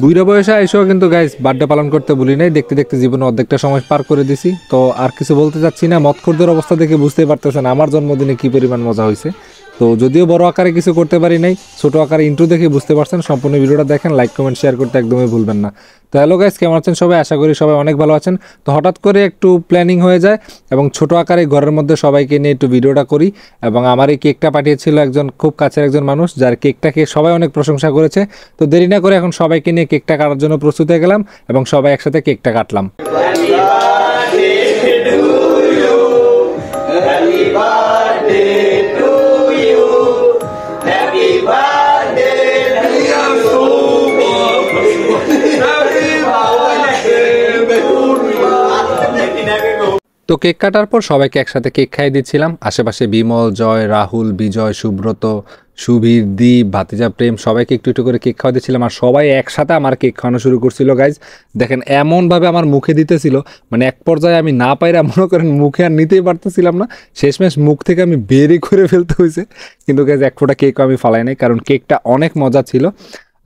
বুইড়া বয়সে এসেও কিন্তু গাইস বার্থডে পালন করতে ভুলি নাই, দেখতে দেখতে জীবনে অর্ধেকটা সময় পার করে দিছি। তো আর কিছু বলতে চাচ্ছি না, মদখোরদের অবস্থা দেখে বুঝতেই পারতেছেন আমার জন্মদিনে কি পরিমাণ মজা হয়েছে। তো যদিও বড় আকারে কিছু করতে পারি নাই, ছোট আকারে ইন্ট্রো দেখে বুঝতে পারছেন। সম্পূর্ণ ভিডিওটা দেখেন, লাইক কমেন্ট শেয়ার করতে একদমই ভুলবেন না। তো হ্যালো গাইস, কেমন আছেন সবাই? আশা করি সবাই অনেক ভালো আছেন। তো হঠাৎ করে একটু প্ল্যানিং হয়ে যায় এবং ছোট আকারে ঘরের মধ্যে সবাইকে নিয়ে একটু ভিডিওটা করি। এবং আমার এই কেকটা পাঠিয়েছিল একজন খুব কাছের একজন মানুষ, যার কেকটা খেয়ে সবাই অনেক প্রশংসা করেছে। তো দেরি না করে এখন সবাইকে নিয়ে কেকটা কাটার জন্য প্রস্তুত হয়ে গেলাম এবং সবাই একসাথে কেকটা কাটলাম। তো কেক কাটার পর সবাইকে একসাথে কেক খাইয়ে দিচ্ছিলাম। আশেপাশে বিমল, জয়, রাহুল, বিজয়, সুব্রত, সুবীর, দীপ, ভাতিজা প্রেম সবাইকে একটু একটু করে কেক খাওয়া দিচ্ছিলাম। আর সবাই একসাথে আমার কেক খাওয়ানো শুরু করছিল গাইজ। দেখেন এমনভাবে আমার মুখে দিতেছিল, মানে এক পর্যায়ে আমি না পাইরা মনে করেন মুখে আর নিতেই পারতেছিলাম না। শেষমেশ মুখ থেকে আমি বেরই করে ফেলতে হয়েছে। কিন্তু গাইজ এক ফোঁটা কেকও আমি ফালাই নাই, কারণ কেকটা অনেক মজা ছিল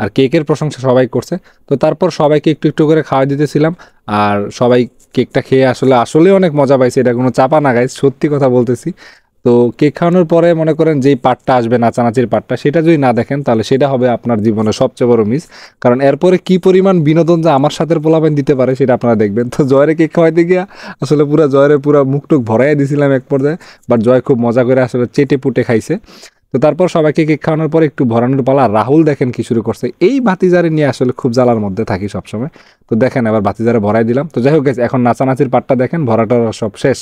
আর কেকের প্রশংসা সবাই করছে। তো তারপর সবাইকে একটু একটু করে খাওয়া দিতেছিলাম। আর সবাই কেকটা খেয়ে আসলে অনেক মজা পাইছে, এটা কোনো চাপা না গাইজ, সত্যি কথা বলতেছি। তো কেক খাওয়ানোর পরে মনে করেন যেই পার্টটা আসবে নাচানাচির পার্টটা, সেটা যদি না দেখেন তাহলে সেটা হবে আপনার জীবনের সবচেয়ে বড় মিস। কারণ এরপরে কি পরিমাণ বিনোদন যে আমার সাথে পোলাপাইন দিতে পারে সেটা আপনারা দেখবেন। তো জয়ের কেক খাওয়াইতে গিয়া আসলে পুরা মুখটুক ভরাইয়া দিয়েছিলাম এক পর্যায়ে, বাট জয় খুব মজা করে আসলে চেটে পুটে খাইছে। তো তারপর সবাইকে কেক খাওয়ানোর পর একটু ভরানোর পালা। রাহুল দেখেন কি শুরু করছে, এই ভাতিজারে নিয়ে আসলে খুব জ্বালার মধ্যে থাকি সবসময়। তো দেখেন এবার ভাতিজারে ভরাই দিলাম। তো যাই হোক এখন নাচানাচির পার্টটা দেখেন, ভরাটা সব শেষ।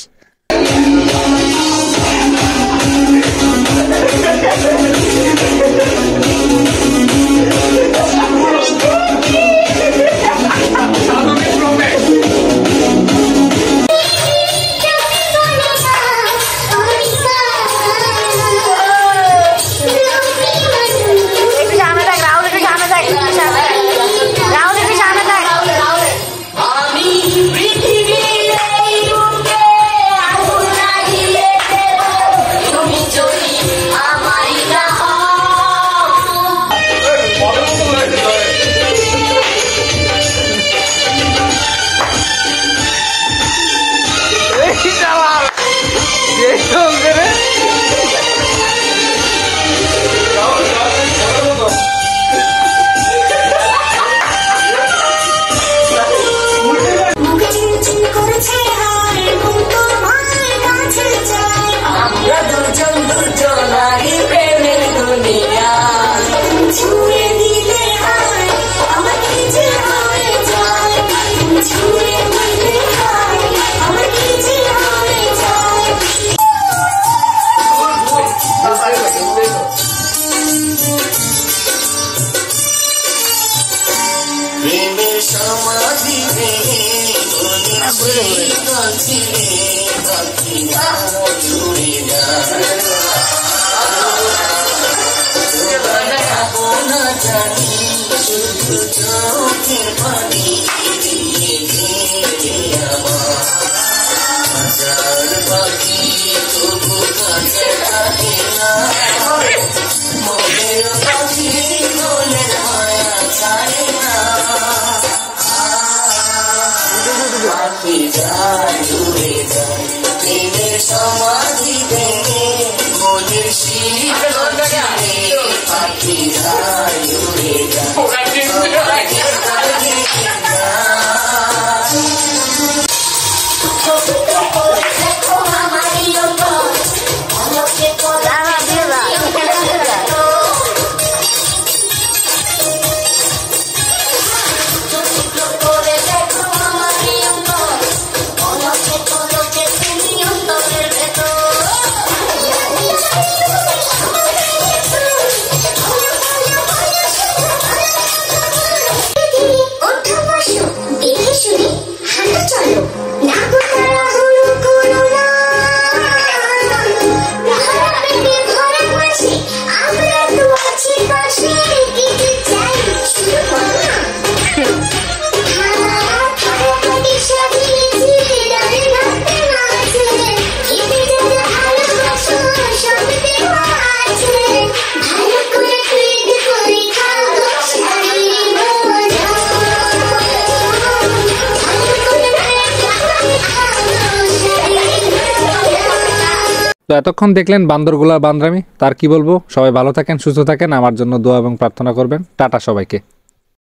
তো এতক্ষণ দেখলেন বান্দরগুলা বান্দরামি, তার কি বলবো, সবাই ভালো থাকেন, সুস্থ থাকেন, আমার জন্য দোয়া এবং প্রার্থনা করবেন। টাটা সবাইকে।